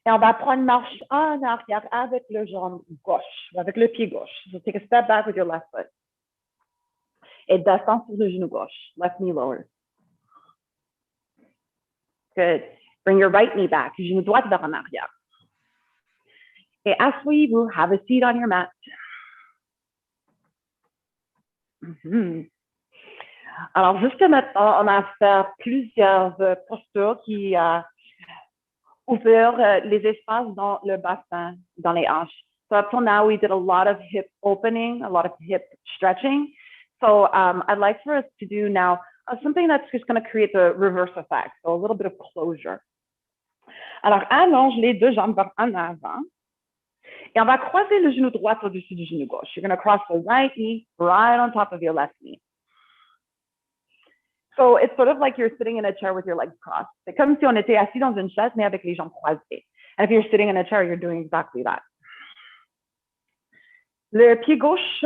Et on va prendre une marche en arrière avec le jambe gauche, avec le pied gauche. So take a step back with your left foot. Et descends sur le genou gauche, left knee lower. Good. Bring your right knee back, genou droit vers en arrière. Et asseyez-vous, have a seat on your mat. Alors, jusque maintenant, on a fait plusieurs postures qui ouvrent les espaces dans le bassin, dans les hanches. So up till now, we did a lot of hip opening, a lot of hip stretching. So I'd like for us to do now something that's just going to create the reverse effect, so a little bit of closure. Alors, allonge les deux jambes vers en avant. Et on va croiser le genou droit au-dessus du genou gauche. You're going to cross the right knee right on top of your left knee. So it's sort of like you're sitting in a chair with your legs crossed. C'est comme si on était assis dans une chaise, mais avec les jambes croisées. And if you're sitting in a chair, you're doing exactly that. Le pied gauche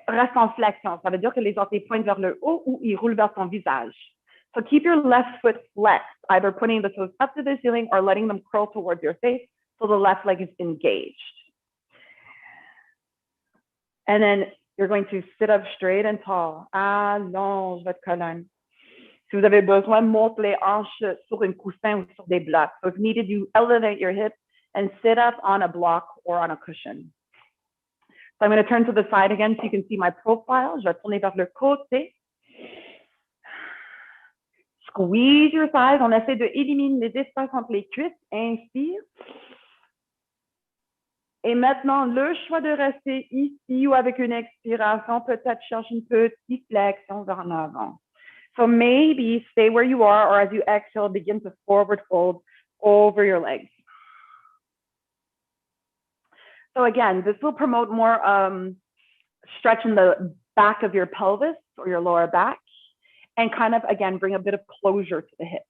reste en flexion. Ça veut dire que les orteils pointent vers le haut ou ils roulent vers ton visage. So keep your left foot flexed, either putting the toes up to the ceiling or letting them curl towards your face so the left leg is engaged. And then you're going to sit up straight and tall. Allonge votre colonne. Si vous avez besoin, monte les hanches sur un coussin ou sur des blocs. So if needed, you elevate your hips and sit up on a block or on a cushion. So I'm going to turn to the side again so you can see my profile. Je vais tourner vers le côté. Squeeze your thighs. On essaie de éliminer les espaces entre les cuisses. Inspire. Et maintenant, le choix de rester ici ou avec une expiration, peut-être chercher une petite flexion vers l'avant. So maybe stay where you are, or as you exhale, begin to forward fold over your legs. So again, this will promote more stretch in the back of your pelvis or your lower back, and kind of, again, bring a bit of closure to the hips.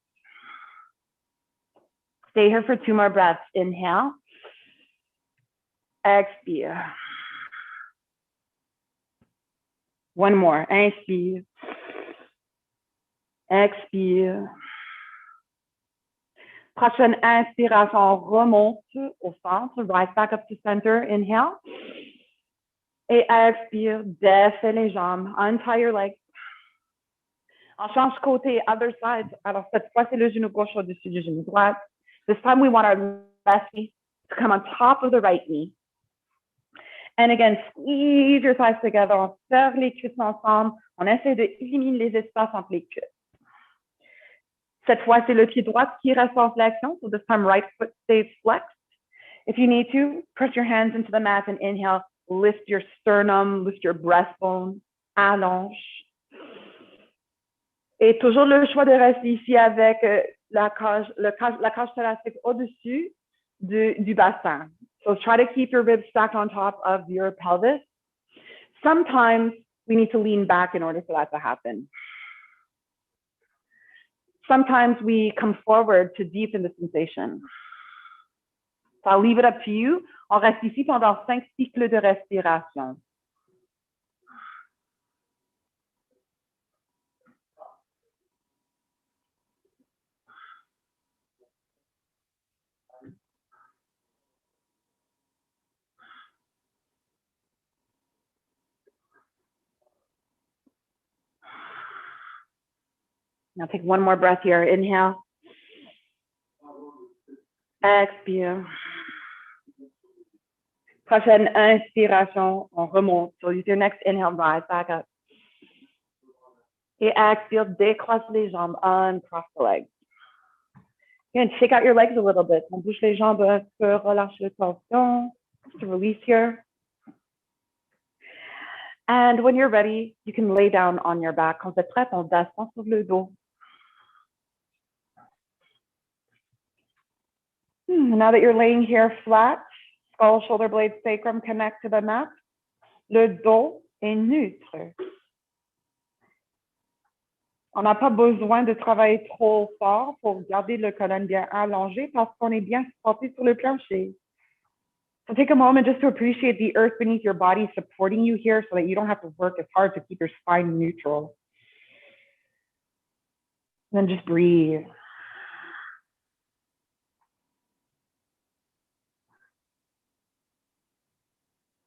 Stay here for 2 more breaths. Inhale. Expire. 1 more. Inspire. Expire. Prochaine inspiration, on remonte au centre. Rise back up to center. Inhale. Et expire. Défais les jambes. Untie your legs. On change côté, other side. Alors, cette fois, c'est le genou gauche au-dessus du genou droit. This time, we want our left knee to come on top of the right knee. And again, squeeze your thighs together. On serre les cuisses ensemble. On essaie d'éliminer les espaces entre les cuisses. Cette fois, c'est le pied droit qui reste en flexion. So this time, right foot stays flexed. If you need to, press your hands into the mat and inhale. Lift your sternum, lift your breastbone. Allonge. Et toujours le choix de rester ici avec la cage thoracique au-dessus du bassin. So try to keep your ribs stacked on top of your pelvis. Sometimes we need to lean back in order for that to happen. Sometimes we come forward to deepen the sensation. So I'll leave it up to you. On reste ici pendant 5 cycles de respiration. Now take 1 more breath here. Inhale. Expire. Prochaine inspiration, on remonte. So use your next inhale, rise back up. Et expire, décroisse les jambes, uncross the legs. Again, shake out your legs a little bit. On bouge les jambes un peu, relâche le torsion. To release here. And when you're ready, you can lay down on your back. Quand vous êtes prête, on descend sur le dos. Now that you're laying here flat, skull, shoulder blades, sacrum connect to the mat. Le dos est neutre. On n'a pas besoin de travailler trop fort pour garder le colonne bien allongé parce qu'on est bien supporté sur le plancher. So take a moment just to appreciate the earth beneath your body supporting you here so that you don't have to work as hard to keep your spine neutral. And then just breathe.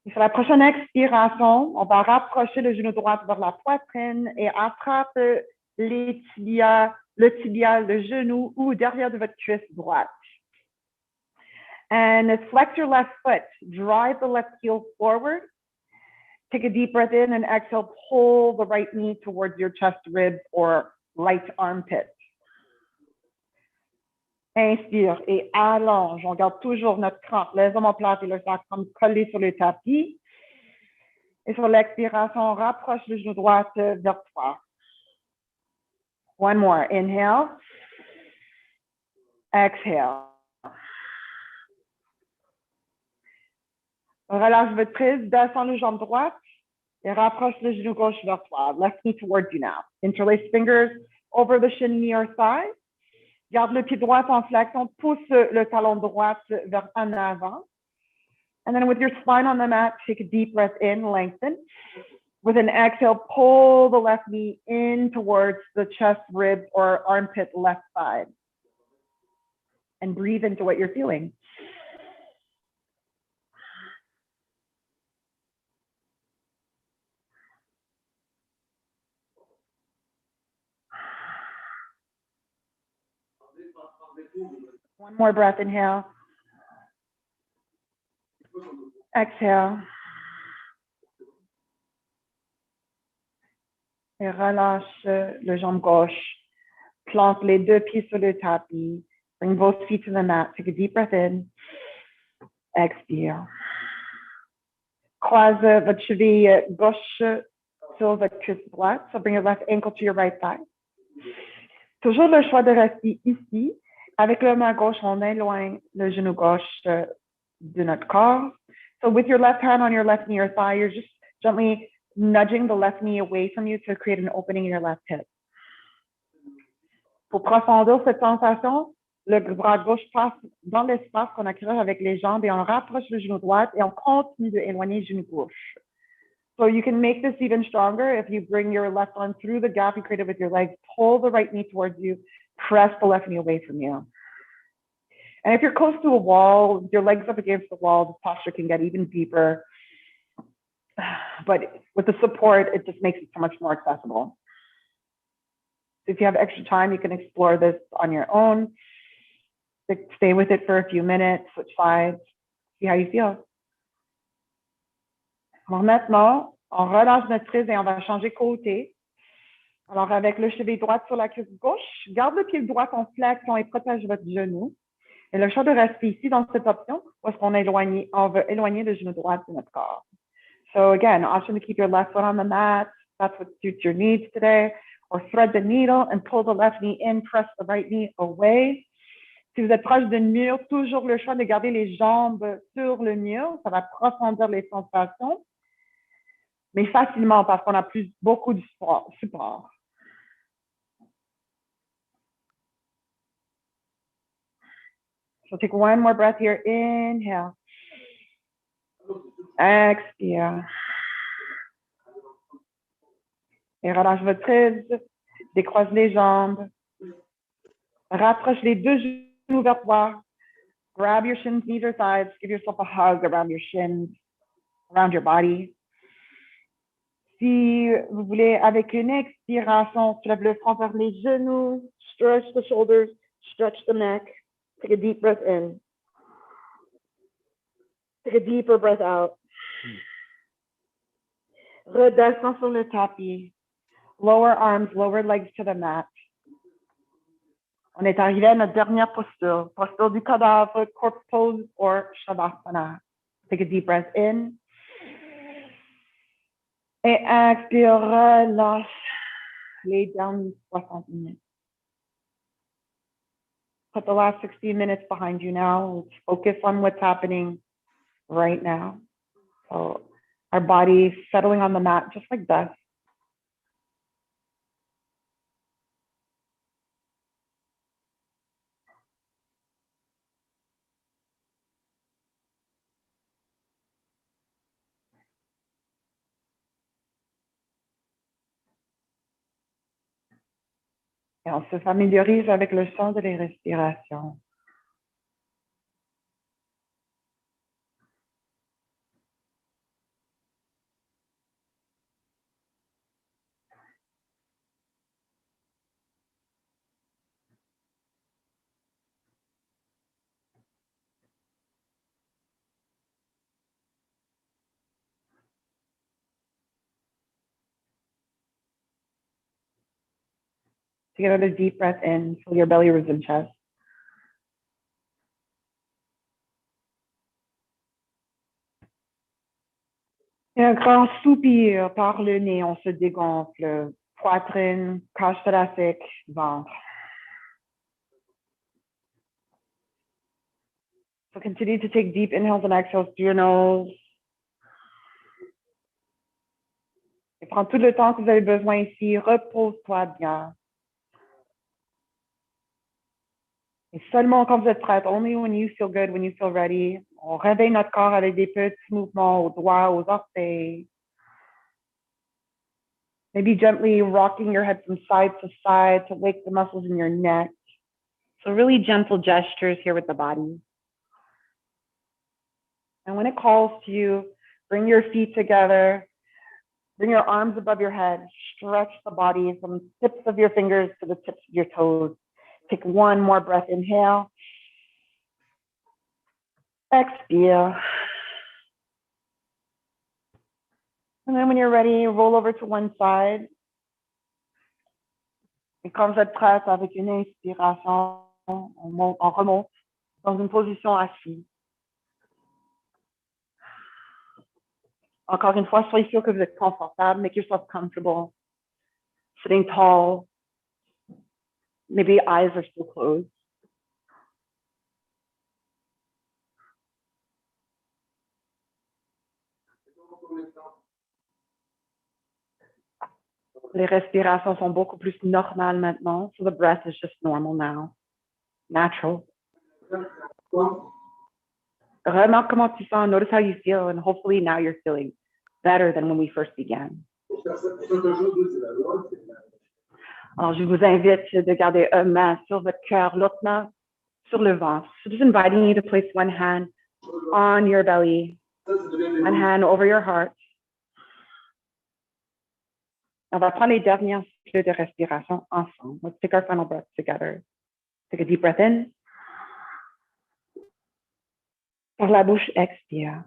Et sur la prochaine expiration, on va rapprocher le genou droit vers la poitrine et attrape les tibias, le tibia, le genou ou derrière de votre cuisse droite. And flex your left foot. Drive the left heel forward. Take a deep breath in and exhale. Pull the right knee towards your chest ribs or right armpit. Inspire et allonge. On garde toujours notre crampe. Les omoplates et le sacrum collés sur le tapis. Et sur l'expiration, on rapproche le genou droit vers toi. 1 more. Inhale. Exhale. Relâche votre prise, descends le jambe droite et rapproche le genou gauche vers toi. Left knee towards you now. Interlace fingers over the shin, knee or thigh. Garde le pied droit en flexion, pousse le talon droit vers en avant. And then with your spine on the mat, take a deep breath in, lengthen. With an exhale, pull the left knee in towards the chest, rib, or armpit left side. And breathe into what you're feeling. One more breath, inhale. Exhale. Et relâche le jambe gauche. Plante les deux pieds sur le tapis. Bring both feet to the mat. Take a deep breath in. Expire. Croise votre cheville gauche sur votre cuisse droite. So bring your left ankle to your right thigh. Toujours le choix de rester ici. Avec le main gauche, on éloigne le genou gauche de notre corps. So with your left hand on your left knee or thigh, you're just gently nudging the left knee away from you to create an opening in your left hip. Pour profondir cette sensation, le bras gauche passe dans l'espace qu'on a créé avec les jambes et on rapproche le genou droit et on continue d'éloigner le genou gauche. So you can make this even stronger if you bring your left arm through the gap you created with your legs, pull the right knee towards you, press the left knee away from you. And if you're close to a wall, your legs up against the wall, the posture can get even deeper. But with the support, it just makes it so much more accessible. So if you have extra time, you can explore this on your own. Stay with it for a few minutes, switch sides, see how you feel. Alors maintenant, on relâche notre prise et on va changer côté. Alors avec le cheville droit sur la cuisse gauche, garde le pied droit en flexion et protège votre genou. Et le choix de rester ici dans cette option parce qu'on veut éloigner le genou droit de notre corps. So again, option to keep your left foot on the mat. That's what suits your needs today. Or thread the needle and pull the left knee in, press the right knee away. Si vous êtes proche d'un mur, toujours le choix de garder les jambes sur le mur. Ça va profondir les sensations, mais facilement parce qu'on a beaucoup de support. So take one more breath here. Inhale. Expire. Et relâche votre prise. Décroise les jambes. Rapproche les deux genoux vers toi. Grab your shins, knees or thighs. Give yourself a hug around your shins, around your body. Si vous voulez, avec une expiration, soulève le front vers les genoux. Stretch the shoulders. Stretch the neck. Take a deep breath in. Take a deeper breath out. Redescends sur le tapis. Lower arms, lower legs to the mat. On est arrivé à notre dernière posture. Posture du cadavre, corpse pose or shavasana. Take a deep breath in. Et expire, relâche. Lay down 60 minutes. Put the last 60 minutes behind you now. Let's focus on what's happening right now. So our body settling on the mat just like this. Et on se familiarise avec le son de les respirations. Take another deep breath in, fill your belly, ribs, and chest. Et un grand soupir par le nez, on se dégonfle. Poitrine, cage thoracique, ventre. So continue to take deep inhales and exhales through your nose. Prends tout le temps que vous avez besoin ici. Repose-toi bien. Et seulement quand vous êtes prête, only when you feel good, when you feel ready, on réveille notre corps avec des petits mouvements aux doigts, aux orteils. Maybe gently rocking your head from side to wake the muscles in your neck. So really gentle gestures here with the body. And when it calls to you, bring your feet together, bring your arms above your head, stretch the body from the tips of your fingers to the tips of your toes. Take one more breath, inhale. Exhale. And then when you're ready, roll over to one side. Et quand vous êtes prête, avec une inspiration, on remonte dans une position assise. Encore une fois, soyez sûr que vous êtes confortable. Make yourself comfortable. Sitting tall. Maybe eyes are still closed. Les respirations sont beaucoup plus normales maintenant. So the breath is just normal now. Natural. Remarque comment tu sens. Notice how you feel. And hopefully now you're feeling better than when we first began. Alors, je vous invite de garder une main sur votre cœur, l'autre main sur le ventre. So just inviting you to place one hand on your belly, one hand over your heart. On va prendre les derniers cycles de respiration ensemble. Let's take our final breath together. Take a deep breath in. Par la bouche, expire.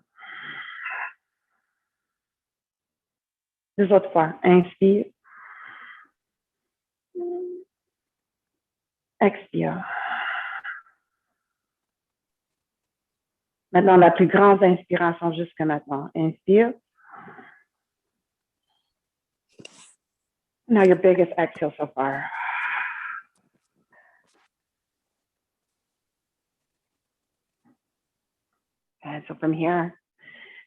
Deux autres fois. Inspire. Expire. Maintenant, la plus grande inspiration jusqu'à maintenant. Inspire. Now your biggest exhale so far. And so from here,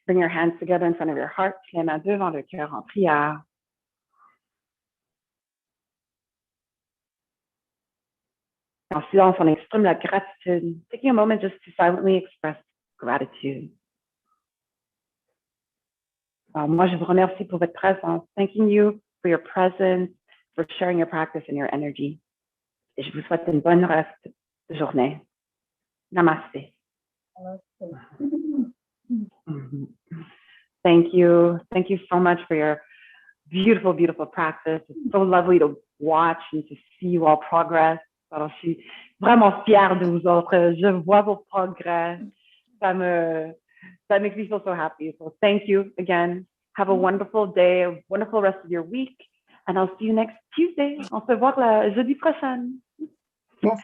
bring your hands together in front of your heart, les mains devant le cœur en prière. En silence, on exprime la gratitude. Taking a moment just to silently express gratitude. Alors, moi, je vous remercie pour votre présence. Thanking you for your presence, for sharing your practice and your energy. Et je vous souhaite une bonne reste de journée. Namaste. Thank you. Thank you so much for your beautiful, beautiful practice. It's so lovely to watch and to see you all progress. Alors, je suis vraiment fière de vous autres. Je vois vos progrès. That makes me feel so happy. So thank you again. Have a wonderful day, a wonderful rest of your week. And I'll see you next Tuesday. On se voit la jeudi prochaine.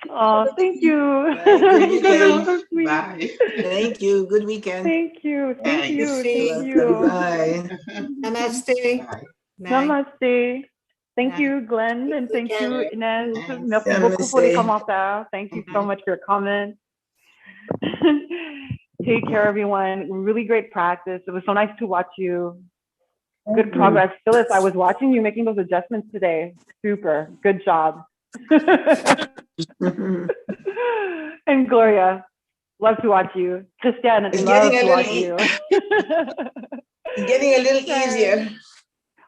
Oh, thank you. Bye. Thank you. Good weekend. Thank you. Thank you. Thank you. Bye. Namaste. Namaste. Thank you, Glenn, and thank you, Inez. Merci beaucoup pour les commentaires. Thank you so much for your comments. Take care, everyone. Really great practice. It was so nice to watch you. Good progress. Phyllis, I was watching you making those adjustments today. Super. Good job. And Gloria, love to watch you. Christiane, love to watch you. Getting a little easier.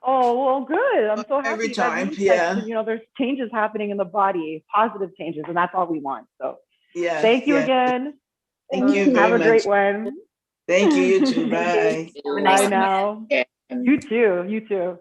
Oh, well, good. I'm so happy. Every time, yeah. You know, there's changes happening in the body, positive changes, and that's all we want. So, yeah. Thank you again. Thank you very Have a much. great one. Thank you. You too. Bye. Bye now. You too. You too.